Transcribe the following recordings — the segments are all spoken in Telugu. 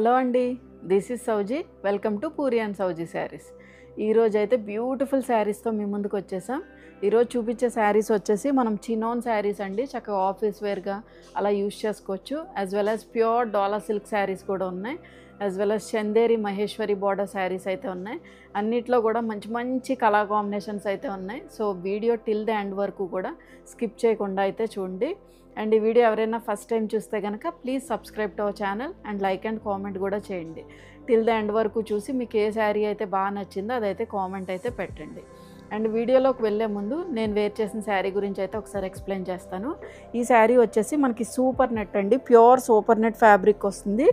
హలో అండి, this is Sowji. Welcome to Puri and Sowji saris. ఈరోజు అయితే బ్యూటిఫుల్ శారీస్తో మీ ముందుకు వచ్చేసాం. ఈరోజు చూపించే శారీస్ వచ్చేసి మనం చినోన్ శారీస్ అండి. చక్కగా ఆఫీస్ వేర్గా అలా యూజ్ చేసుకోవచ్చు. యాజ్ వెల్ యాజ్ ప్యూర్ డోలా సిల్క్ శారీస్ కూడా ఉన్నాయి. As well as Chanderi Maheshwari border saris అయితే ఉన్నాయి. అన్నిట్లో కూడా మంచి మంచి కలర్ కాంబినేషన్స్ అయితే ఉన్నాయి. So video till the end వరకు కూడా స్కిప్ చేయకుండా అయితే చూడండి. అండ్ ఈ వీడియో ఎవరైనా ఫస్ట్ టైం చూస్తే కనుక please subscribe to our channel and like and comment కూడా చేయండి. టిల్ ద ఎండ్ వరకు చూసి మీకు ఏ శారీ అయితే బాగా నచ్చిందో అదైతే కామెంట్ అయితే పెట్టండి. అండ్ వీడియోలోకి వెళ్ళే ముందు నేను వేర్ చేసిన శారీ గురించి అయితే ఒకసారి ఎక్స్ప్లెయిన్ చేస్తాను. ఈ శారీ వచ్చేసి మనకి సూపర్ నెట్ అండి, ప్యూర్ సూపర్ నెట్ ఫ్యాబ్రిక్ వస్తుంది.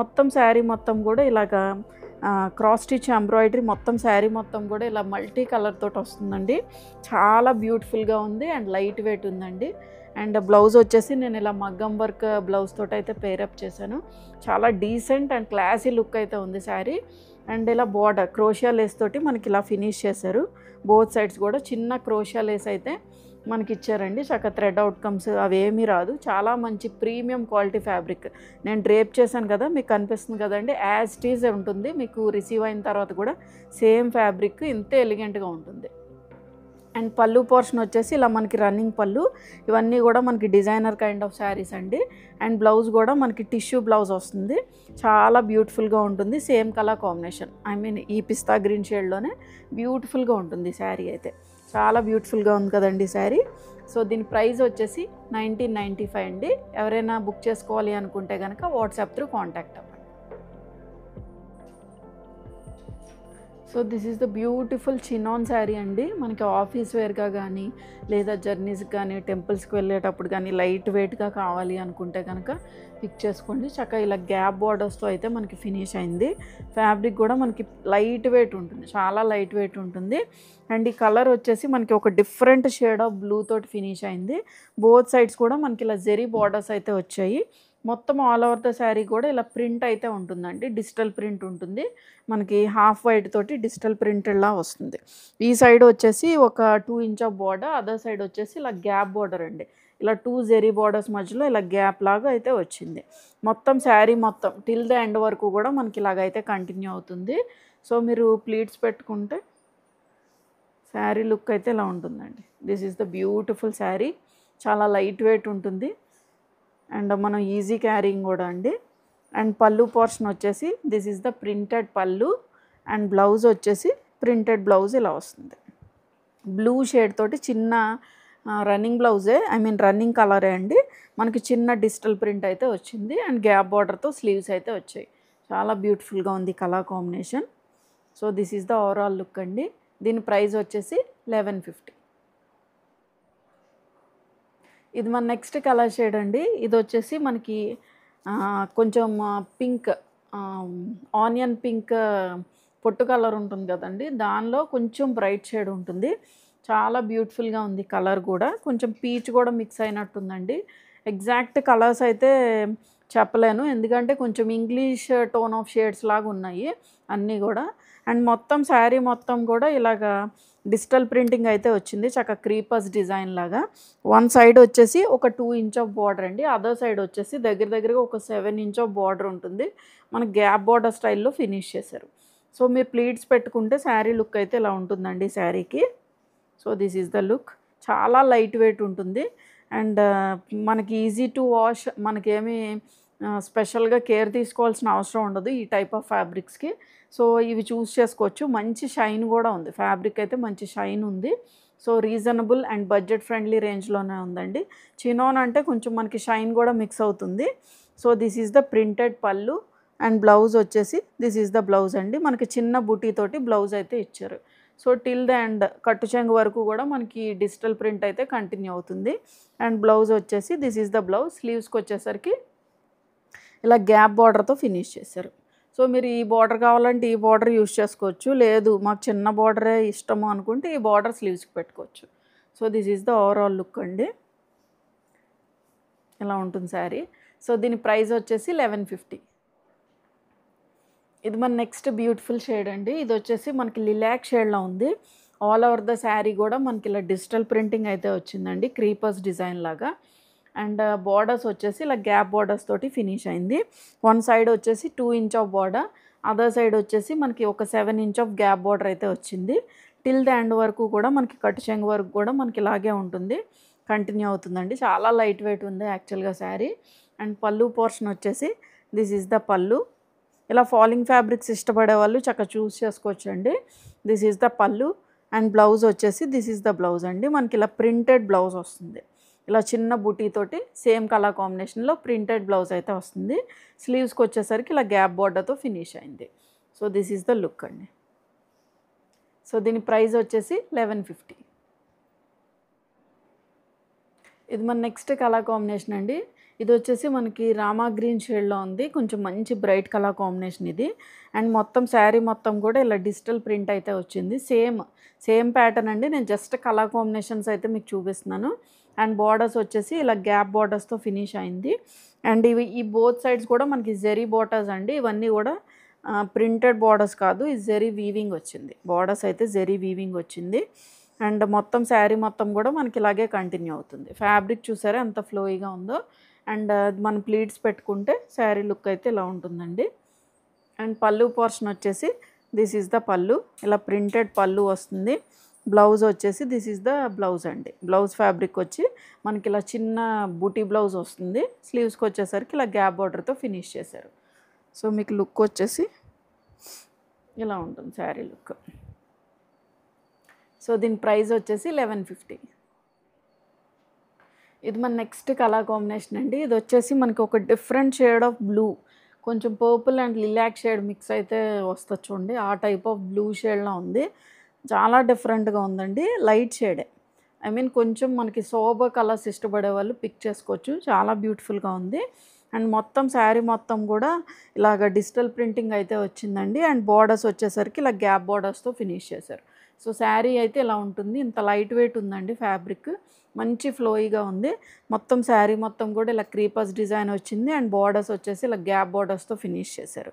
మొత్తం శారీ మొత్తం కూడా ఇలాగా క్రాస్ స్టిచ్ ఎంబ్రాయిడరీ, మొత్తం శారీ మొత్తం కూడా ఇలా మల్టీ కలర్ తోటి వస్తుందండి. చాలా బ్యూటిఫుల్గా ఉంది అండ్ లైట్ వెయిట్ ఉందండి. అండ్ బ్లౌజ్ వచ్చేసి నేను ఇలా మగ్గం వర్క్ బ్లౌజ్ తోటి అయితే పేరప్ చేశాను. చాలా డీసెంట్ అండ్ క్లాసీ లుక్ అయితే ఉంది శారీ. అండ్ ఇలా బార్డర్ క్రోషియా లేస్ తోటి మనకి ఇలా ఫినిష్ చేశారు. బోత్ సైడ్స్ కూడా చిన్న క్రోషియా లేస్ అయితే మనకి ఇచ్చారండి. చక్కగా థ్రెడ్ అవుట్కమ్స్ అవేమీ రాదు. చాలా మంచి ప్రీమియం క్వాలిటీ ఫ్యాబ్రిక్. నేను డ్రేప్ చేశాను కదా, మీకు కనిపిస్తుంది కదండి, యాజ్ ఇట్ ఈజ్ ఉంటుంది. మీకు రిసీవ్ అయిన తర్వాత కూడా సేమ్ ఫ్యాబ్రిక్ ఇంతే ఎలిగెంట్గా ఉంటుంది. అండ్ పళ్ళు పోర్షన్ వచ్చేసి ఇలా మనకి రన్నింగ్ పళ్ళు. ఇవన్నీ కూడా మనకి డిజైనర్ కైండ్ ఆఫ్ శారీస్ అండి. అండ్ బ్లౌజ్ కూడా మనకి టిష్యూ బ్లౌజ్ వస్తుంది. చాలా బ్యూటిఫుల్గా ఉంటుంది. Same colour combination, I mean ఈ పిస్తా గ్రీన్ షేడ్లోనే బ్యూటిఫుల్గా ఉంటుంది శారీ అయితే. చాలా బ్యూటిఫుల్గా ఉంది కదండి శారీ. సో దీని ప్రైస్ వచ్చేసి 1995 అండి. ఎవరైనా బుక్ చేసుకోవాలి అనుకుంటే కనుక వాట్సాప్ త్రూ కాంటాక్ట్ అవ్వండి. So this is the beautiful chinon sari అండి. మనకి ఆఫీస్ వేర్గా కానీ లేదా జర్నీస్కి కానీ టెంపుల్స్కి వెళ్ళేటప్పుడు కానీ లైట్ వెయిట్గా కావాలి అనుకుంటే కనుక పిక్ చేసుకోండి. చక్కగా ఇలా గ్యాప్ బార్డర్స్తో అయితే మనకి ఫినిష్ అయింది. ఫ్యాబ్రిక్ కూడా మనకి లైట్ వెయిట్ ఉంటుంది, చాలా లైట్ వెయిట్ ఉంటుంది. అండ్ ఈ కలర్ వచ్చేసి మనకి ఒక డిఫరెంట్ షేడ్ ఆఫ్ బ్లూ తోటి ఫినిష్ అయింది. బోత్ సైడ్స్ కూడా మనకి ఇలా జెరీ బార్డర్స్ అయితే వచ్చాయి. మొత్తం ఆల్ ఓవర్ ద శారీ కూడా ఇలా ప్రింట్ అయితే ఉంటుందండి. డిజిటల్ ప్రింట్ ఉంటుంది. మనకి హాఫ్ వైట్ తోటి డిజిటల్ ప్రింట్ ఇలా వస్తుంది. ఈ సైడ్ వచ్చేసి ఒక 2 inch of border, other side వచ్చేసి ఇలా గ్యాప్ బార్డర్ అండి. ఇలా 2 జెరీ బార్డర్స్ మధ్యలో ఇలా గ్యాప్ లాగా అయితే వచ్చింది. మొత్తం శారీ మొత్తం టిల్ ద ఎండ్ వరకు కూడా మనకి ఇలాగైతే కంటిన్యూ అవుతుంది. సో మీరు ప్లీట్స్ పెట్టుకుంటే శారీ లుక్ అయితే ఇలా ఉంటుందండి. This is the beautiful sari. చాలా లైట్ వెయిట్ ఉంటుంది అండ్ మనం ఈజీ క్యారింగ్ కూడా అండి. అండ్ పళ్ళు పోర్షన్ వచ్చేసి this is the printed pallu and blouse వచ్చేసి ప్రింటెడ్ బ్లౌజ్ ఇలా వస్తుంది. బ్లూ షేడ్ తోటి చిన్న రన్నింగ్ బ్లౌజే, ఐ మీన్ రన్నింగ్ కలరే అండి. మనకి చిన్న డిజిటల్ ప్రింట్ అయితే వచ్చింది అండ్ గ్యాప్ బార్డర్తో స్లీవ్స్ అయితే వచ్చాయి. చాలా బ్యూటిఫుల్గా ఉంది colour combination. So this is the overall look అండి. దీని ప్రైస్ వచ్చేసి 1150. ఇది మన నెక్స్ట్ కలర్ షేడ్ అండి. ఇది వచ్చేసి మనకి కొంచెం పింక్, ఆనియన్ పింక్ పొట్టు కలర్ ఉంటుంది కదండి, దానిలో కొంచెం బ్రైట్ షేడ్ ఉంటుంది. చాలా బ్యూటిఫుల్గా ఉంది కలర్ కూడా. కొంచెం పీచ్ కూడా మిక్స్ అయినట్టుందండి. ఎగ్జాక్ట్ కలర్స్ అయితే చెప్పలేను, ఎందుకంటే కొంచెం ఇంగ్లీష్ టోన్ ఆఫ్ షేడ్స్ లాగా ఉన్నాయి అన్నీ కూడా. అండ్ మొత్తం శారీ మొత్తం కూడా ఇలాగా డిజిటల్ ప్రింటింగ్ అయితే వచ్చింది. చక్కగా క్రీపర్స్ డిజైన్ లాగా. వన్ సైడ్ వచ్చేసి ఒక 2 ఇంచ్ ఆఫ్ బార్డర్ అండి, అదర్ సైడ్ వచ్చేసి దగ్గరగా ఒక 7 ఇంచ్ ఆఫ్ బార్డర్ ఉంటుంది. మనకి గ్యాప్ బార్డర్ స్టైల్లో ఫినిష్ చేశారు. సో మీరు ప్లీట్స్ పెట్టుకుంటే శారీ లుక్ అయితే ఇలా ఉంటుందండి శారీకి. So this is the look. చాలా లైట్ వెయిట్ ఉంటుంది అండ్ మనకి ఈజీ టు వాష్. మనకేమీ స్పెషల్గా కేర్ తీసుకోవాల్సిన అవసరం ఉండదు ఈ టైప్ ఆఫ్ ఫ్యాబ్రిక్స్కి. సో ఇవి చూస్ చేసుకోవచ్చు. మంచి షైన్ కూడా ఉంది, ఫ్యాబ్రిక్ అయితే మంచి షైన్ ఉంది. So reasonable and budget friendly రేంజ్లోనే ఉందండి. చినోన్ అంటే కొంచెం మనకి షైన్ కూడా మిక్స్ అవుతుంది. So this is the printed pallu and blouse వచ్చేసి దిస్ ఈజ్ ద బ్లౌజ్ అండి. మనకి చిన్న బుటీతోటి బ్లౌజ్ అయితే ఇచ్చారు. సో టిల్ ద ఎండ్ కట్టు చెంగు వరకు కూడా మనకి డిజిటల్ ప్రింట్ అయితే కంటిన్యూ అవుతుంది. అండ్ బ్లౌజ్ వచ్చేసి దిస్ ఈజ్ ద బ్లౌజ్. స్లీవ్స్కి వచ్చేసరికి ఇలా గ్యాప్ బార్డర్తో ఫినిష్ చేశారు. సో మీరు ఈ బార్డర్ కావాలంటే ఈ బార్డర్ యూజ్ చేసుకోవచ్చు, లేదు మాకు చిన్న బార్డరే ఇష్టము అనుకుంటే ఈ బార్డర్ స్లీవ్స్కి పెట్టుకోవచ్చు. So this is the overall look అండి. ఇలా ఉంటుంది శారీ. సో దీని ప్రైస్ వచ్చేసి 1150. ఇది మన నెక్స్ట్ బ్యూటిఫుల్ షేడ్ అండి. ఇది వచ్చేసి మనకి లిలాక్ షేడ్లో ఉంది. ఆల్ ఓవర్ ద శారీ కూడా మనకి ఇలా డిజిటల్ ప్రింటింగ్ అయితే వచ్చిందండి, క్రీపర్స్ డిజైన్ లాగా. అండ్ బార్డర్స్ వచ్చేసి ఇలా గ్యాప్ బార్డర్స్ తోటి ఫినిష్ అయింది. వన్ సైడ్ వచ్చేసి 2 inch of border, other side వచ్చేసి మనకి ఒక 7 ఇంచ్ ఆఫ్ గ్యాప్ బార్డర్ అయితే వచ్చింది. టిల్ ద ఎండ్ వరకు కూడా మనకి కట్ చెంగు వరకు కూడా మనకి ఇలాగే ఉంటుంది, కంటిన్యూ అవుతుందండి. చాలా లైట్ వెయిట్ ఉంది యాక్చువల్గా శారీ. అండ్ పళ్ళు పోర్షన్ వచ్చేసి దిస్ ఈజ్ ద పళ్ళు. ఇలా ఫాలింగ్ ఫ్యాబ్రిక్స్ ఇష్టపడే వాళ్ళు చక్కగా చూస్ చేసుకోవచ్చు అండి. దిస్ ఈజ్ ద పళ్ళు. అండ్ బ్లౌజ్ వచ్చేసి దిస్ ఈజ్ ద బ్లౌజ్ అండి. మనకి ఇలా ప్రింటెడ్ బ్లౌజ్ వస్తుంది, ఇలా చిన్న బుటీతోటి సేమ్ కలర్ కాంబినేషన్లో ప్రింటెడ్ బ్లౌజ్ అయితే వస్తుంది. స్లీవ్స్కి వచ్చేసరికి ఇలా గ్యాప్ బార్డర్తో ఫినిష్ అయింది. So this is the look అండి. సో దీని ప్రైస్ వచ్చేసి 1150. ఇది మన నెక్స్ట్ కలర్ కాంబినేషన్ అండి. ఇది వచ్చేసి మనకి రామా గ్రీన్ షేడ్లో ఉంది, కొంచెం మంచి బ్రైట్ కలర్ కాంబినేషన్ ఇది. అండ్ మొత్తం శారీ మొత్తం కూడా ఇలా డిజిటల్ ప్రింట్ అయితే వచ్చింది. సేమ్ ప్యాటర్న్ అండి. నేను జస్ట్ కలర్ కాంబినేషన్స్ అయితే మీకు చూపిస్తున్నాను. అండ్ బార్డర్స్ వచ్చేసి ఇలా గ్యాప్ బార్డర్స్తో ఫినిష్ అయింది. అండ్ ఈ బోత్ సైడ్స్ కూడా మనకి జెరీ బార్డర్స్ అండి. ఇవన్నీ కూడా ప్రింటెడ్ బార్డర్స్ కాదు, ఈ జెరీ వీవింగ్ వచ్చింది. బార్డర్స్ అయితే జెరీ వీవింగ్ వచ్చింది. అండ్ మొత్తం శారీ మొత్తం కూడా మనకి ఇలాగే కంటిన్యూ అవుతుంది. ఫ్యాబ్రిక్ చూసారా ఎంత ఫ్లోయిగా ఉందో. అండ్ మనం ప్లీట్స్ పెట్టుకుంటే శారీ లుక్ అయితే ఇలా ఉంటుందండి. అండ్ పళ్ళు పోర్షన్ వచ్చేసి దిస్ ఈజ్ ద పళ్ళు, ఇలా ప్రింటెడ్ పళ్ళు వస్తుంది. బ్లౌజ్ వచ్చేసి దిస్ ఈజ్ ద బ్లౌజ్ అండి. బ్లౌజ్ ఫ్యాబ్రిక్ వచ్చి మనకి ఇలా చిన్న బూటీ బ్లౌజ్ వస్తుంది. స్లీవ్స్కి వచ్చేసరికి ఇలా గ్యాప్ బార్డర్తో ఫినిష్ చేశారు. సో మీకు లుక్ వచ్చేసి ఇలా ఉంటుంది శారీ లుక్. సో దీని ప్రైస్ వచ్చేసి 1150. ఇది మన నెక్స్ట్ కలర్ కాంబినేషన్ అండి. ఇది వచ్చేసి మనకి ఒక డిఫరెంట్ షేడ్ ఆఫ్ బ్లూ, కొంచెం purple and lilac shade mix అయితే వస్తుంది చూడండి, ఆ టైప్ ఆఫ్ బ్లూ షేడ్లో ఉంది. చాలా డిఫరెంట్గా ఉందండి, లైట్ షేడే. ఐ మీన్ కొంచెం మనకి సోబర్ కలర్స్ ఇష్టపడే వాళ్ళు పిక్ చేసుకోవచ్చు. చాలా బ్యూటిఫుల్గా ఉంది. అండ్ మొత్తం శారీ మొత్తం కూడా ఇలాగ డిజిటల్ ప్రింటింగ్ అయితే వచ్చిందండి. అండ్ బార్డర్స్ వచ్చేసరికి ఇలా గ్యాప్ బార్డర్స్తో ఫినిష్ చేశారు. సో శారీ అయితే ఇలా ఉంటుంది. ఇంత లైట్ వెయిట్ ఉందండి ఫ్యాబ్రిక్, మంచి ఫ్లోయిగా ఉంది. మొత్తం శారీ మొత్తం కూడా ఇలా క్రీపర్స్ డిజైన్ వచ్చింది. అండ్ బార్డర్స్ వచ్చేసి ఇలా గ్యాప్ బార్డర్స్తో ఫినిష్ చేశారు.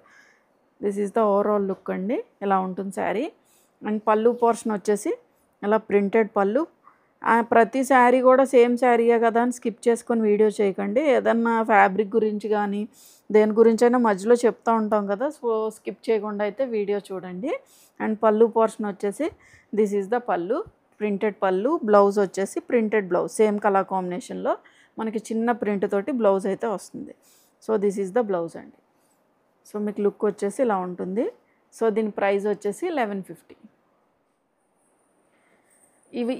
This is the overall look అండి, ఇలా ఉంటుంది శారీ. అండ్ పళ్ళు పోర్షన్ వచ్చేసి ఇలా ప్రింటెడ్ పళ్ళు. ప్రతి శారీ కూడా సేమ్ శారీయే కదా అని స్కిప్ చేసుకొని వీడియో చేయకండి. ఏదన్నా ఫ్యాబ్రిక్ గురించి కానీ దేని గురించైనా మధ్యలో చెప్తూ ఉంటాం కదా, సో స్కిప్ చేయకుండా అయితే వీడియో చూడండి. అండ్ పళ్ళు పోర్షన్ వచ్చేసి దిస్ ఈజ్ ద పళ్ళు, ప్రింటెడ్ పళ్ళు. బ్లౌజ్ వచ్చేసి ప్రింటెడ్ బ్లౌజ్, సేమ్ కలర్ కాంబినేషన్లో మనకి చిన్న ప్రింట్ తోటి బ్లౌజ్ అయితే వస్తుంది. So this is the blouse అండి. సో మీకు లుక్ వచ్చేసి ఇలా ఉంటుంది. సో దీని ప్రైస్ వచ్చేసి 1150.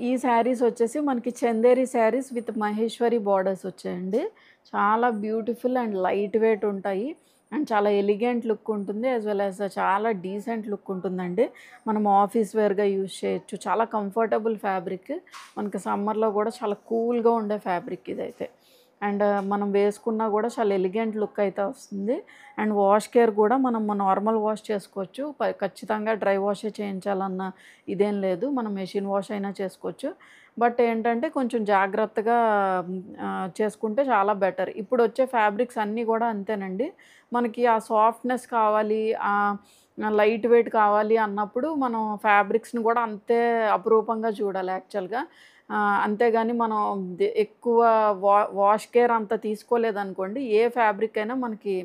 ఈ శారీస్ వచ్చేసి మనకి చందేరి శారీస్ విత్ మహేశ్వరి బార్డర్స్ వచ్చాయండి. చాలా బ్యూటిఫుల్ అండ్ లైట్ వెయిట్ ఉంటాయి. అండ్ చాలా ఎలిగెంట్ లుక్ ఉంటుంది, యాజ్ వెల్ యాజ్ చాలా డీసెంట్ లుక్ ఉంటుందండి. మనం ఆఫీస్ వేర్గా యూజ్ చేయొచ్చు. చాలా కంఫర్టబుల్ ఫ్యాబ్రిక్, మనకి సమ్మర్లో కూడా చాలా కూల్గా ఉండే ఫ్యాబ్రిక్ ఇదైతే. అండ్ మనం వేసుకున్నా కూడా చాలా ఎలిగెంట్ లుక్ అయితే వస్తుంది. అండ్ వాష్ కేర్ కూడా మనం నార్మల్ వాష్ చేసుకోవచ్చు, ఖచ్చితంగా డ్రై వాషే చేయించాలన్న ఇదేం లేదు, మనం మెషిన్ వాష్ అయినా చేసుకోవచ్చు. బట్ ఏంటంటే కొంచెం జాగ్రత్తగా చేసుకుంటే చాలా బెటర్. ఇప్పుడు వచ్చే ఫ్యాబ్రిక్స్ అన్నీ కూడా అంతేనండి, మనకి ఆ సాఫ్ట్నెస్ కావాలి, లైట్ వెయిట్ కావాలి అన్నప్పుడు మనం ఫ్యాబ్రిక్స్ని కూడా అంతే అపురూపంగా చూడాలి యాక్చువల్గా. అంతేగాని మనం ఎక్కువ వాష్ కేర్ అంత తీసుకోలేదనుకోండి, ఏ ఫ్యాబ్రిక్ అయినా మనకి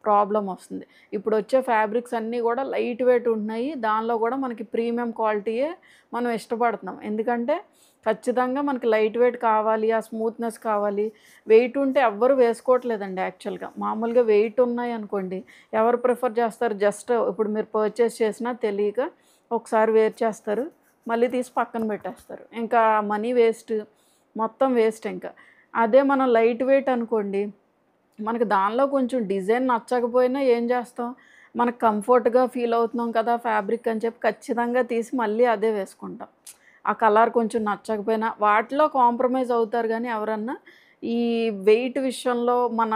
ప్రాబ్లం వస్తుంది. ఇప్పుడు వచ్చే ఫ్యాబ్రిక్స్ అన్నీ కూడా లైట్ వెయిట్ ఉంటున్నాయి, దానిలో కూడా మనకి ప్రీమియం క్వాలిటీయే మనం ఇష్టపడుతున్నాం. ఎందుకంటే ఖచ్చితంగా మనకి లైట్ వెయిట్ కావాలి, ఆ స్మూత్నెస్ కావాలి. వెయిట్ ఉంటే ఎవ్వరు వేసుకోవట్లేదండి యాక్చువల్గా. మామూలుగా వెయిట్ ఉన్నాయి అనుకోండి ఎవరు ప్రిఫర్ చేస్తారు, జస్ట్ ఇప్పుడు మీరు పర్చేస్ చేసినా తెలియక ఒకసారి వేర్ చేస్తారు, మళ్ళీ తీసి పక్కన పెట్టేస్తారు, ఇంకా మనీ వేస్ట్, మొత్తం వేస్ట్. ఇంకా అదే మనం లైట్ వెయిట్ అనుకోండి, మనకు దానిలో కొంచెం డిజైన్ నచ్చకపోయినా ఏం చేస్తాం, మనకు కంఫర్ట్గా ఫీల్ అవుతున్నాం కదా ఫ్యాబ్రిక్ అని చెప్పి ఖచ్చితంగా తీసి మళ్ళీ అదే వేసుకుంటాం. ఆ కలర్ కొంచెం నచ్చకపోయినా వాటిలో కాంప్రమైజ్ అవుతారు, కానీ ఎవరన్నా ఈ వెయిట్ విషయంలో మన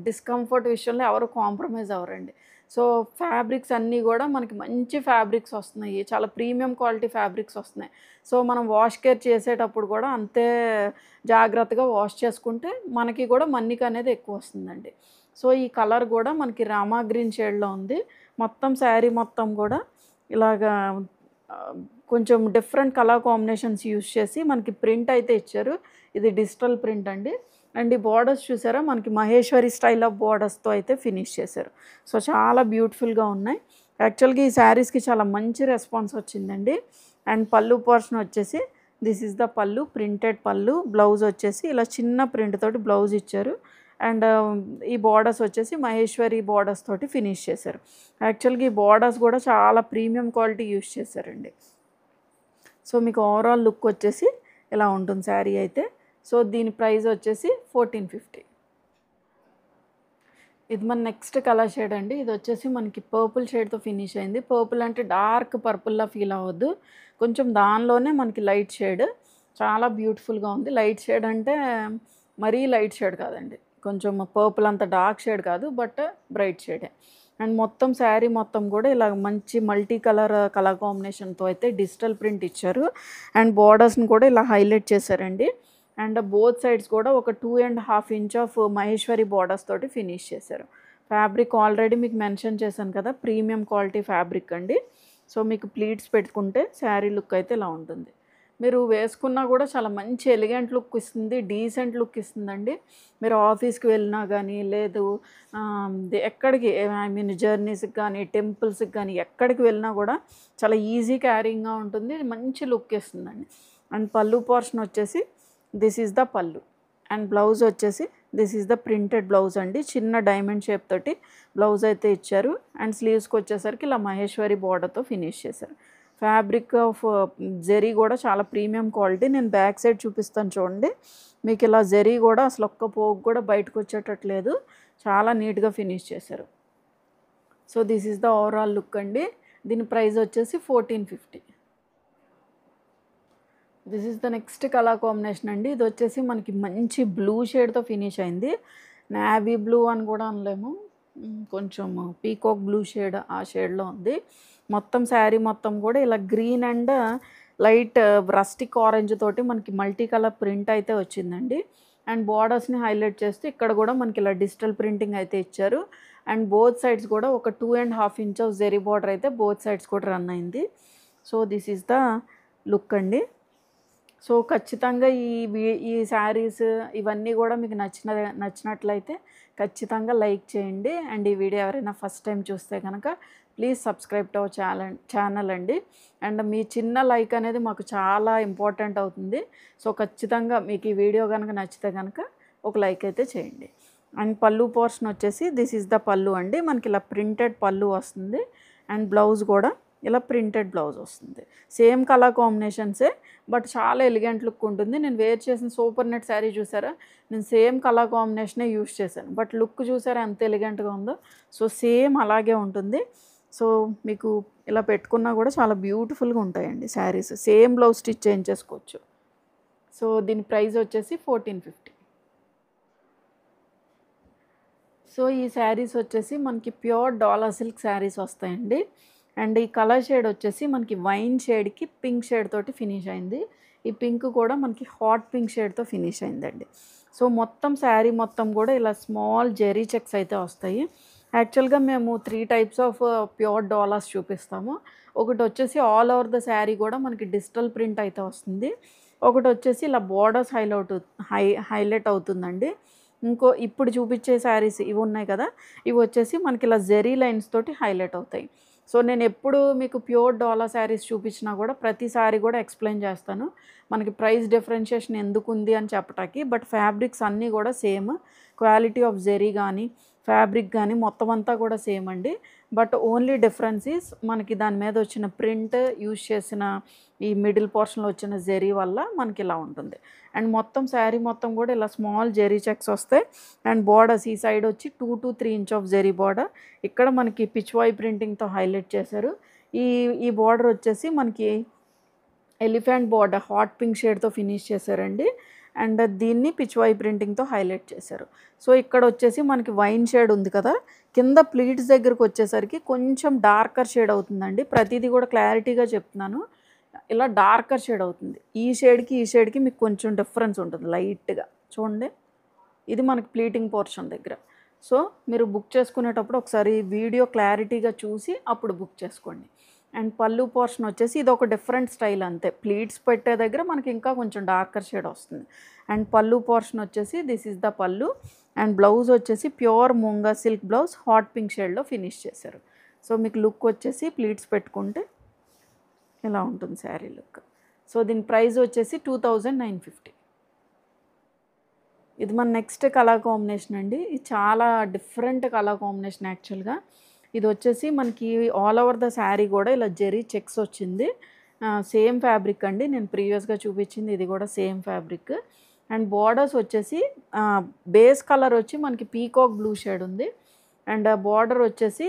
డిస్కంఫర్ట్ విషయంలో ఎవరు కాంప్రమైజ్ అవ్వరండి. సో ఫ్యాబ్రిక్స్ అన్నీ కూడా మనకి మంచి ఫ్యాబ్రిక్స్ వస్తున్నాయి, చాలా ప్రీమియం క్వాలిటీ ఫ్యాబ్రిక్స్ వస్తున్నాయి. సో మనం వాష్ కేర్ చేసేటప్పుడు కూడా అంతే జాగ్రత్తగా వాష్ చేసుకుంటే మనకి కూడా మన్నిక అనేది ఎక్కువ వస్తుందండి. సో ఈ కలర్ కూడా మనకి రామా గ్రీన్ షేడ్లో ఉంది. మొత్తం శారీ మొత్తం కూడా ఇలాగా కొంచెం డిఫరెంట్ కలర్ కాంబినేషన్స్ యూస్ చేసి మనకి ప్రింట్ అయితే ఇచ్చారు. ఇది డిజిటల్ ప్రింట్ అండి. అండ్ ఈ బోర్డర్స్ చూసారా మనకి మహేశ్వరి స్టైల్ ఆఫ్ బోర్డర్స్తో అయితే ఫినిష్ చేశారు. సో చాలా బ్యూటిఫుల్గా ఉన్నాయి. యాక్చువల్గా ఈ శారీస్కి చాలా మంచి రెస్పాన్స్ వచ్చిందండి. అండ్ పళ్ళు పోర్షన్ వచ్చేసి దిస్ ఈజ్ ద పళ్ళు, ప్రింటెడ్ పళ్ళు. బ్లౌజ్ వచ్చేసి ఇలా చిన్న ప్రింట్ తోటి బ్లౌజ్ ఇచ్చారు. అండ్ ఈ బోర్డర్స్ వచ్చేసి మహేశ్వరి బోర్డర్స్ తోటి ఫినిష్ చేశారు. యాక్చువల్గా ఈ బోర్డర్స్ కూడా చాలా ప్రీమియం క్వాలిటీ యూస్ చేశారండి. సో మీకు ఓవరాల్ లుక్ వచ్చేసి ఇలా ఉంటుంది శారీ అయితే. సో దీని ప్రైస్ వచ్చేసి 1450. ఇది మన నెక్స్ట్ కలర్ షేడ్ అండి. ఇది వచ్చేసి మనకి పర్పుల్ షేడ్తో ఫినిష్ అయింది. పర్పుల్ అంటే డార్క్ పర్పుల్లా ఫీల్ అవ్వద్దు, కొంచెం దానిలోనే మనకి లైట్ షేడ్. చాలా బ్యూటిఫుల్గా ఉంది. లైట్ షేడ్ అంటే మరీ లైట్ షేడ్ కాదండి, కొంచెం పర్పుల్ అంత డార్క్ షేడ్ కాదు, బట్ బ్రైట్ షేడే. అండ్ మొత్తం శారీ మొత్తం కూడా ఇలా మంచి మల్టీ కలర్ కాంబినేషన్తో అయితే డిజిటల్ ప్రింట్ ఇచ్చారు. అండ్ బోర్డర్స్ని కూడా ఇలా హైలైట్ చేశారండి. అండ్ బోత్ సైడ్స్ కూడా ఒక 2.5 ఇంచ్ ఆఫ్ మహేశ్వరి బోర్డర్స్ తోటి ఫినిష్ చేశారు. ఫ్యాబ్రిక్ ఆల్రెడీ మీకు మెన్షన్ చేశాను కదా, ప్రీమియం క్వాలిటీ ఫ్యాబ్రిక్ అండి. సో మీకు ప్లీట్స్ పెట్టుకుంటే శారీ లుక్ అయితే ఇలా ఉంటుంది. మీరు వేసుకున్నా కూడా చాలా మంచి ఎలిగెంట్ లుక్ ఇస్తుంది, డీసెంట్ లుక్ ఇస్తుందండి. మీరు ఆఫీస్కి వెళ్ళినా కానీ, లేదు ఎక్కడికి ఐ మీన్ జర్నీస్కి కానీ, టెంపుల్స్కి కానీ ఎక్కడికి వెళ్ళినా కూడా చాలా ఈజీ క్యారింగ్గా ఉంటుంది, మంచి లుక్ ఇస్తుందండి. అండ్ పళ్ళు పోర్షన్ వచ్చేసి దిస్ ఈజ్ ద పళ్ళు. అండ్ బ్లౌజ్ వచ్చేసి this is the printed blouse అండి. చిన్న డైమండ్ షేప్ తోటి బ్లౌజ్ అయితే ఇచ్చారు. అండ్ స్లీవ్స్కి వచ్చేసరికి ఇలా మహేశ్వరి బోర్డర్తో ఫినిష్ చేశారు. ఫ్యాబ్రిక్ ఆఫ్ జెరీ కూడా చాలా ప్రీమియం క్వాలిటీ. నేను బ్యాక్ సైడ్ చూపిస్తాను చూడండి. మీకు ఇలా జెరీ కూడా అసలు ఒక్క పోగు కూడా బయటకు వచ్చేటట్లేదు, చాలా నీట్గా ఫినిష్ చేశారు. So this is the overall look అండి. దీని ప్రైస్ వచ్చేసి 1450. This is the next colour combination అండి. ఇది వచ్చేసి మనకి మంచి బ్లూ షేడ్తో ఫినిష్ అయింది. నావీ బ్లూ అని కూడా అనలేము, కొంచెం పీకాక్ బ్లూ షేడ్ ఆ షేడ్లో ఉంది. మొత్తం శారీ మొత్తం కూడా ఇలా green and light rustic orange తోటి మనకి మల్టీ కలర్ ప్రింట్ అయితే వచ్చిందండి. అండ్ బార్డర్స్ని హైలైట్ చేస్తే ఇక్కడ కూడా మనకి ఇలా డిజిటల్ ప్రింటింగ్ అయితే ఇచ్చారు. అండ్ బోత్ సైడ్స్ కూడా ఒక 2.5 ఇంచ్ ఆఫ్ జెరీ బార్డర్ అయితే బోత్ సైడ్స్ కూడా రన్ అయింది. So this is the look అండి. సో ఖచ్చితంగా ఈ శారీస్ ఇవన్నీ కూడా మీకు నచ్చినట్లయితే ఖచ్చితంగా లైక్ చేయండి. అండ్ ఈ వీడియో ఎవరైనా ఫస్ట్ టైం చూస్తే కనుక please subscribe to our channel అండి. అండ్ మీ చిన్న లైక్ అనేది మాకు చాలా ఇంపార్టెంట్ అవుతుంది. సో ఖచ్చితంగా మీకు ఈ వీడియో కనుక నచ్చితే కనుక ఒక లైక్ అయితే చేయండి. అండ్ పళ్ళు పోర్షన్ వచ్చేసి దిస్ ఈజ్ ద పళ్ళు అండి. మనకి ఇలా ప్రింటెడ్ పళ్ళు వస్తుంది. అండ్ బ్లౌజ్ కూడా ఇలా ప్రింటెడ్ బ్లౌజ్ వస్తుంది. సేమ్ కలర్ కాంబినేషన్సే, బట్ చాలా ఎలిగెంట్ లుక్ ఉంటుంది. నేను వేర్ చేసిన సూపర్ నెట్ శారీ చూసారా, నేను సేమ్ కలర్ కాంబినేషనే యూస్ చేశాను, బట్ లుక్ చూసారా ఎంత ఎలిగెంట్గా ఉందో. సో సేమ్ అలాగే ఉంటుంది. సో మీకు ఇలా పెట్టుకున్నా కూడా చాలా బ్యూటిఫుల్గా ఉంటాయండి శారీస్. సేమ్ బ్లౌజ్ స్టిచ్ చేయించేసుకోవచ్చు. సో దీని ప్రైస్ వచ్చేసి 1450. సో ఈ శారీస్ వచ్చేసి మనకి ప్యూర్ డాలర్ సిల్క్ శారీస్ వస్తాయండి. అండ్ ఈ కలర్ షేడ్ వచ్చేసి మనకి వైన్ షేడ్కి పింక్ షేడ్ తోటి ఫినిష్ అయింది. ఈ పింక్ కూడా మనకి హాట్ పింక్ షేడ్తో ఫినిష్ అయిందండి. సో మొత్తం శారీ మొత్తం కూడా ఇలా స్మాల్ జెరీ చెక్స్ అయితే వస్తాయి. యాక్చువల్గా మేము 3 టైప్స్ ఆఫ్ ప్యూర్ డాలర్స్ చూపిస్తాము. ఒకటి వచ్చేసి ఆల్ ఓవర్ ద శారీ కూడా మనకి డిజిటల్ ప్రింట్ అయితే వస్తుంది. ఒకటి వచ్చేసి ఇలా బోర్డర్స్ హైలైట్ అవుతుందండి. ఇప్పుడు చూపించే శారీస్ ఇవి ఉన్నాయి కదా, ఇవి వచ్చేసి మనకి ఇలా జెరీ లైన్స్ తోటి హైలైట్ అవుతాయి. సో నేను ఎప్పుడు మీకు ప్యూర్ డాలర్ శారీస్ చూపించినా కూడా ప్రతిసారి కూడా ఎక్స్ప్లెయిన్ చేస్తాను మనకి ప్రైస్ డిఫరెన్షియేషన్ ఎందుకు ఉంది అని చెప్పటానికి. బట్ ఫ్యాబ్రిక్స్ అన్నీ కూడా సేమ్, క్వాలిటీ ఆఫ్ జెరీ కానీ ఫ్యాబ్రిక్ కానీ మొత్తం అంతా కూడా సేమ్ అండి. బట్ ఓన్లీ డిఫరెన్స్ ఈస్ మనకి దాని మీద వచ్చిన ప్రింట్, యూజ్ చేసిన ఈ మిడిల్ పోర్షన్లో వచ్చిన జెరీ వల్ల మనకి ఇలా ఉంటుంది. అండ్ మొత్తం శారీ మొత్తం కూడా ఇలా స్మాల్ జెరీ చెక్స్ వస్తాయి. అండ్ బార్డర్స్ ఈ సైడ్ వచ్చి 2 to 3 inch of zari border, ఇక్కడ మనకి పిచ్వాయ్ ప్రింటింగ్తో హైలైట్ చేశారు. ఈ బార్డర్ వచ్చేసి మనకి ఎలిఫెంట్ బార్డర్ హాట్ పింక్ షేడ్తో ఫినిష్ చేశారండి. అండ్ దీన్ని పిచ్వాయ్ ప్రింటింగ్తో హైలైట్ చేశారు. సో ఇక్కడ వచ్చేసి మనకి వైన్ షేడ్ ఉంది కదా, కింద ప్లీట్స్ దగ్గరకు వచ్చేసరికి కొంచెం డార్కర్ షేడ్ అవుతుందండి. ప్రతిదీ కూడా క్లారిటీగా చెప్తున్నాను, ఇలా డార్కర్ షేడ్ అవుతుంది. ఈ షేడ్కి మీకు కొంచెం డిఫరెన్స్ ఉంటుంది లైట్గా చూడండి. ఇది మనకి ప్లీటింగ్ పోర్షన్ దగ్గర. సో మీరు బుక్ చేసుకునేటప్పుడు ఒకసారి వీడియో క్లారిటీగా చూసి అప్పుడు బుక్ చేసుకోండి. అండ్ పళ్ళు పోర్షన్ వచ్చేసి ఇది ఒక డిఫరెంట్ స్టైల్ అంతే, ప్లీట్స్ పెట్టే దగ్గర మనకి ఇంకా కొంచెం డార్కర్ షేడ్ వస్తుంది. అండ్ పళ్ళు పోర్షన్ వచ్చేసి దిస్ ఈజ్ ద పళ్ళు. అండ్ బ్లౌజ్ వచ్చేసి pure moonga silk blouse hot pink షేడ్లో ఫినిష్ చేశారు. సో మీకు లుక్ వచ్చేసి ప్లీట్స్ పెట్టుకుంటే ఇలా ఉంటుంది శారీ లుక్. సో దీని ప్రైస్ వచ్చేసి 2950. ఇది మన నెక్స్ట్ కలర్ కాంబినేషన్ అండి. ఇది చాలా డిఫరెంట్ కలర్ కాంబినేషన్ యాక్చువల్గా. ఇది వచ్చేసి మనకి ఆల్ ఓవర్ ద శారీ కూడా ఇలా జెరీ చెక్స్ వచ్చింది. సేమ్ ఫ్యాబ్రిక్ అండి, నేను ప్రీవియస్గా చూపించింది ఇది కూడా సేమ్ ఫ్యాబ్రిక్. అండ్ బార్డర్స్ వచ్చేసి బేస్ కలర్ వచ్చి మనకి పీకాక్ బ్లూ షేడ్ ఉంది. అండ్ బార్డర్ వచ్చేసి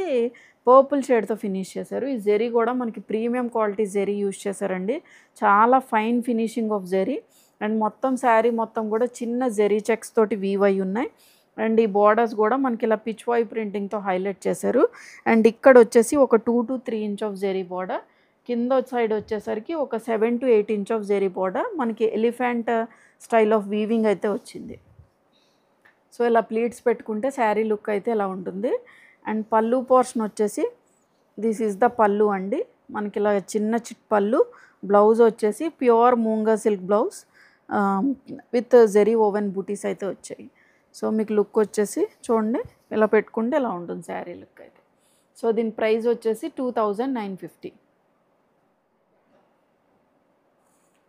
పర్పుల్ షేడ్తో ఫినిష్ చేశారు. ఈ జెరీ కూడా మనకి ప్రీమియం క్వాలిటీ జెరీ యూజ్ చేశారండి, చాలా fine finishing of zari. And మొత్తం శారీ మొత్తం కూడా చిన్న జెరీ చెక్స్ తోటి వీవ్ అయి ఉన్నాయి. అండ్ ఈ బార్డర్స్ కూడా మనకి ఇలా పిచ్ వై ప్రింటింగ్తో హైలైట్ చేశారు. అండ్ ఇక్కడ వచ్చేసి ఒక 2 to 3 inch of zari border, కింద సైడ్ వచ్చేసరికి ఒక 7 to 8 inch of zari border, మనకి ఎలిఫెంట్ స్టైల్ ఆఫ్ వీవింగ్ అయితే వచ్చింది. సో ఇలా ప్లీట్స్ పెట్టుకుంటే శారీ లుక్ అయితే ఇలా ఉంటుంది. అండ్ పళ్ళు పోర్షన్ వచ్చేసి దిస్ ఈజ్ ద పళ్ళు అండి, మనకి ఇలా చిన్న చిట్ పళ్ళు. బ్లౌజ్ వచ్చేసి pure moonga silk blouse with zari woven buttis అయితే వచ్చాయి. సో మీకు లుక్ వచ్చేసి చూడండి ఇలా పెట్టుకుంటే ఇలా ఉంటుంది శారీ లుక్ అయితే. సో దీని ప్రైస్ వచ్చేసి 2950.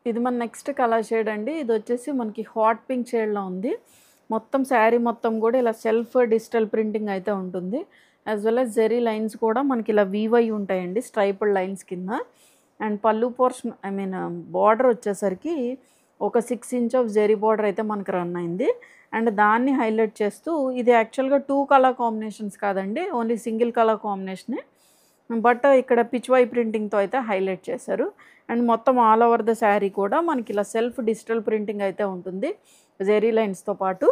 ఇది మన నెక్స్ట్ కలర్ షేడ్ అండి. ఇది వచ్చేసి మనకి హాట్ పింక్ షేడ్లో ఉంది. మొత్తం శారీ మొత్తం కూడా ఇలా సెల్ఫ్ డిజిటల్ ప్రింటింగ్ అయితే ఉంటుంది. As well as zari lines కూడా మనకి ఇలా వీవ్ అయి ఉంటాయండి స్ట్రైపుడ్ లైన్స్ కింద. అండ్ పళ్ళు పోర్షన్ బార్డర్ వచ్చేసరికి ఒక 6 ఇంచ్ ఆఫ్ జెరీ బార్డర్ అయితే మనకు రన్ అయింది. అండ్ దాన్ని హైలైట్ చేస్తూ ఇది యాక్చువల్గా 2 కలర్ కాంబినేషన్స్ కాదండి, ఓన్లీ సింగిల్ కలర్ కాంబినేషనే. బట్ ఇక్కడ పిచ్ వై ప్రింటింగ్తో అయితే హైలైట్ చేశారు. అండ్ మొత్తం ఆల్ ఓవర్ ద శారీ కూడా మనకి ఇలా సెల్ఫ్ డిజిటల్ ప్రింటింగ్ అయితే ఉంటుంది జెరీ లైన్స్తో పాటు.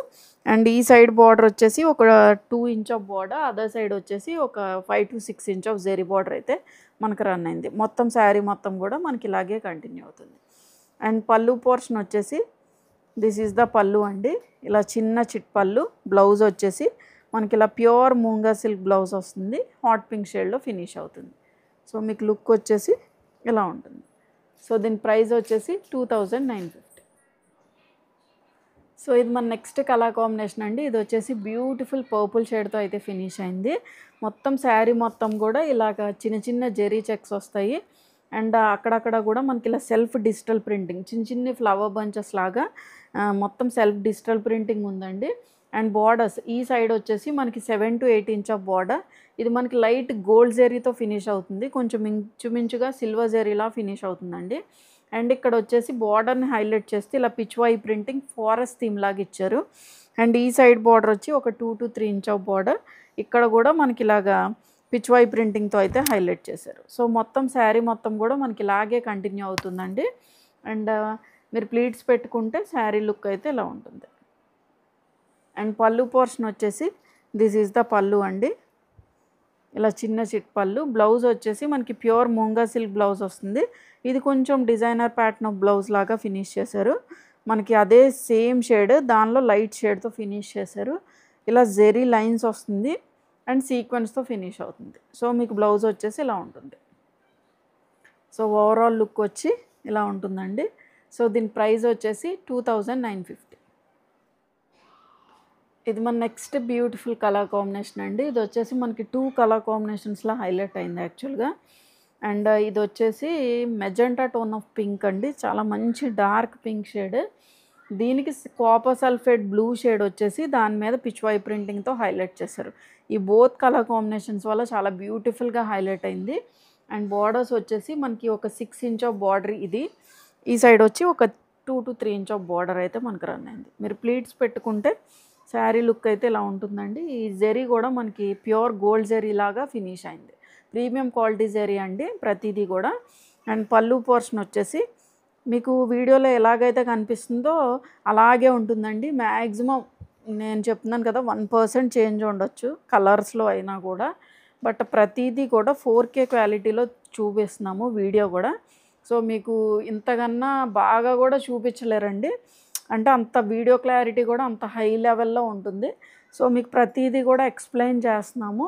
అండ్ ఈ సైడ్ బార్డర్ వచ్చేసి ఒక 2 inch of border, other side వచ్చేసి ఒక 5 to 6 inch of zari border అయితే మనకు రన్ అయింది. మొత్తం శారీ మొత్తం కూడా మనకి ఇలాగే కంటిన్యూ అవుతుంది. అండ్ పళ్ళు పోర్షన్ వచ్చేసి దిస్ ఈజ్ ద పళ్ళు అండి, ఇలా చిన్న చిట్ పళ్ళు. బ్లౌజ్ వచ్చేసి మనకి ఇలా ప్యూర్ మూంగా సిల్క్ బ్లౌజ్ వస్తుంది, హాట్ పింక్ షేడ్లో ఫినిష్ అవుతుంది. సో మీకు లుక్ వచ్చేసి ఇలా ఉంటుంది. సో దీని ప్రైస్ వచ్చేసి 2950. సో ఇది మన నెక్స్ట్ కలర్ కాంబినేషన్ అండి. ఇది వచ్చేసి బ్యూటిఫుల్ పర్పుల్ షేడ్తో అయితే ఫినిష్ అయింది. మొత్తం శారీ మొత్తం కూడా ఇలాగ చిన్న చిన్న జెరీ చెక్స్ వస్తాయి. అండ్ అక్కడక్కడ కూడా మనకి ఇలా సెల్ఫ్ డిజిటల్ ప్రింటింగ్ చిన్న చిన్న ఫ్లవర్ బంచెస్ లాగా మొత్తం సెల్ఫ్ డిజిటల్ ప్రింటింగ్ ఉందండి. అండ్ బార్డర్స్ ఈ సైడ్ వచ్చేసి మనకి 7 to 8 ఇంచ్ ఆఫ్ బార్డర్. ఇది మనకి లైట్ గోల్డ్ జెరీతో ఫినిష్ అవుతుంది, కొంచెం ఇంచుమించుగా సిల్వర్ జెరీలా ఫినిష్ అవుతుందండి. అండ్ ఇక్కడ వచ్చేసి బార్డర్ని హైలైట్ చేస్తే ఇలా pichwai printing forest theme లాగా ఇచ్చారు. అండ్ ఈ సైడ్ బార్డర్ వచ్చి ఒక 2 to 3 ఇంచ్ ఆఫ్ బార్డర్, ఇక్కడ కూడా మనకి ఇలాగా పిచ్ వై ప్రింటింగ్తో అయితే హైలైట్ చేశారు. సో మొత్తం శారీ మొత్తం కూడా మనకి ఇలాగే కంటిన్యూ అవుతుందండి. అండ్ మీరు ప్లీట్స్ పెట్టుకుంటే శారీ లుక్ అయితే ఇలా ఉంటుంది. అండ్ పళ్ళు పోర్షన్ వచ్చేసి దిస్ ఈజ్ ద పళ్ళు అండి, ఇలా చిన్న చిట్ పళ్ళు. బ్లౌజ్ వచ్చేసి మనకి ప్యూర్ మూంగా సిల్క్ బ్లౌజ్ వస్తుంది. ఇది కొంచెం డిజైనర్ ప్యాటర్న్ ఆఫ్ బ్లౌజ్ లాగా ఫినిష్ చేశారు. మనకి అదే సేమ్ షేడ్ దానిలో లైట్ షేడ్తో ఫినిష్ చేశారు. ఇలా జెరీ లైన్స్ వస్తుంది అండ్ సీక్వెన్స్తో ఫినిష్ అవుతుంది. సో మీకు బ్లౌజ్ వచ్చేసి ఇలా ఉంటుంది. సో ఓవరాల్ లుక్ వచ్చి ఇలా ఉంటుందండి. సో దీని ప్రైస్ వచ్చేసి 2950. ఇది మన నెక్స్ట్ బ్యూటిఫుల్ కలర్ కాంబినేషన్ అండి. ఇది వచ్చేసి మనకి 2 కలర్ కాంబినేషన్స్లో హైలైట్ అయింది యాక్చువల్గా. అండ్ ఇది వచ్చేసి మెజెంటా టోన్ ఆఫ్ పింక్ అండి, చాలా మంచి డార్క్ పింక్ షేడ్. దీనికి కాపర్ సల్ఫేట్ బ్లూ షేడ్ వచ్చేసి దాని మీద పిచ్ వై ప్రింటింగ్తో హైలైట్ చేశారు. ఈ బోత్ కలర్ కాంబినేషన్స్ వల్ల చాలా బ్యూటిఫుల్గా హైలైట్ అయింది. అండ్ బార్డర్స్ వచ్చేసి మనకి ఒక 6 ఇంచ్ ఆఫ్ బార్డర్, ఇది ఈ సైడ్ వచ్చి ఒక 2 to 3 ఇంచ్ ఆఫ్ బార్డర్ అయితే మనకు రన్ అయింది. మీరు ప్లీట్స్ పెట్టుకుంటే శారీ లుక్ అయితే ఇలా ఉంటుందండి. ఈ జెరీ కూడా మనకి ప్యూర్ గోల్డ్ జెరీ లాగా ఫినిష్ అయింది, ప్రీమియం క్వాలిటీ జెరీ అండి ప్రతిదీ కూడా. అండ్ పళ్ళు పోర్షన్ వచ్చేసి మీకు వీడియోలో ఎలాగైతే కనిపిస్తుందో అలాగే ఉంటుందండి. మ్యాక్సిమం నేను చెప్తున్నాను కదా 1% చేంజ్ ఉండొచ్చు కలర్స్లో అయినా కూడా, బట్ ప్రతిదీ కూడా 4K క్వాలిటీలో చూపిస్తున్నాము వీడియో కూడా. సో మీకు ఇంతకన్నా బాగా కూడా చూపించలేరండి, అంటే అంత వీడియో క్లారిటీ కూడా అంత హై లెవెల్లో ఉంటుంది. సో మీకు ప్రతిదీ కూడా ఎక్స్ప్లెయిన్ చేస్తున్నాము.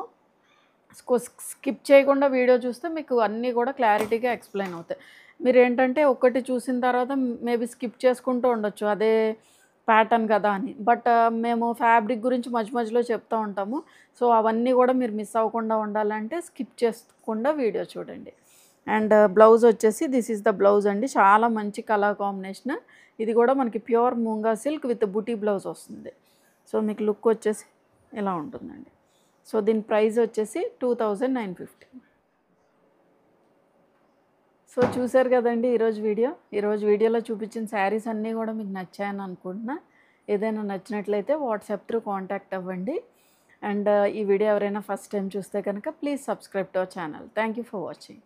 స్కిప్ చేయకుండా వీడియో చూస్తే మీకు అన్నీ కూడా క్లారిటీగా ఎక్స్ప్లెయిన్ అవుతాయి. మీరేంటంటే ఒకటి చూసిన తర్వాత మేబీ స్కిప్ చేసుకుంటూ ఉండొచ్చు అదే ప్యాటర్న్ కదా అని. బట్ మేము ఫ్యాబ్రిక్ గురించి మధ్య మధ్యలో చెప్తూ ఉంటాము. సో అవన్నీ కూడా మీరు మిస్ అవ్వకుండా ఉండాలంటే స్కిప్ చేయకుండా వీడియో చూడండి. అండ్ బ్లౌజ్ వచ్చేసి దిస్ ఈస్ ద బ్లౌజ్ అండి. చాలా మంచి కలర్ కాంబినేషన్. ఇది కూడా మనకి pure moonga silk with buti blouse వస్తుంది. సో మీకు లుక్ వచ్చేసి ఇలా ఉంటుందండి. సో దీని ప్రైస్ వచ్చేసి 2950. సో చూసారు కదండి ఈరోజు వీడియోలో చూపించిన శారీస్ అన్నీ కూడా మీకు నచ్చాయని అనుకుంటున్నా. ఏదైనా నచ్చినట్లయితే వాట్సాప్ త్రూ కాంటాక్ట్ అవ్వండి. అండ్ ఈ వీడియో ఎవరైనా ఫస్ట్ టైం చూస్తే కనుక please subscribe to our channel. Thank you for watching.